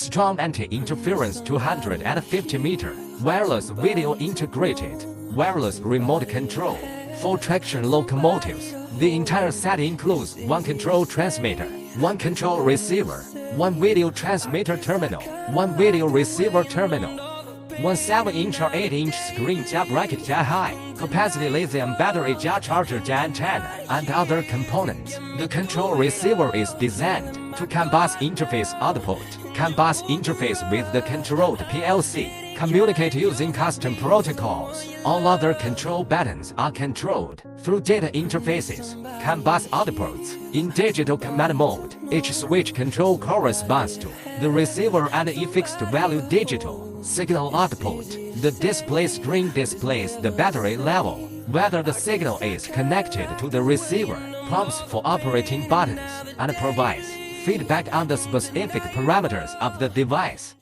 strong anti-interference 250-meter, wireless video integrated, wireless remote control, full traction locomotives. The entire set includes one control transmitter, one control receiver, one video transmitter terminal, one video receiver terminal, one 7-inch or 8-inch screen加 bracket 加 high capacity lithium battery 加 charger 加 antenna, and other components. The control receiver is designed to CAN bus interface output, CAN bus interface with the controlled PLC, communicate using custom protocols. All other control buttons are controlled through data interfaces. CAN bus outputs in digital command mode. Each switch control corresponds to the receiver and a fixed value digital signal output. The display screen displays the battery level, whether the signal is connected to the receiver, prompts for operating buttons, and provides feedback on the specific parameters of the device.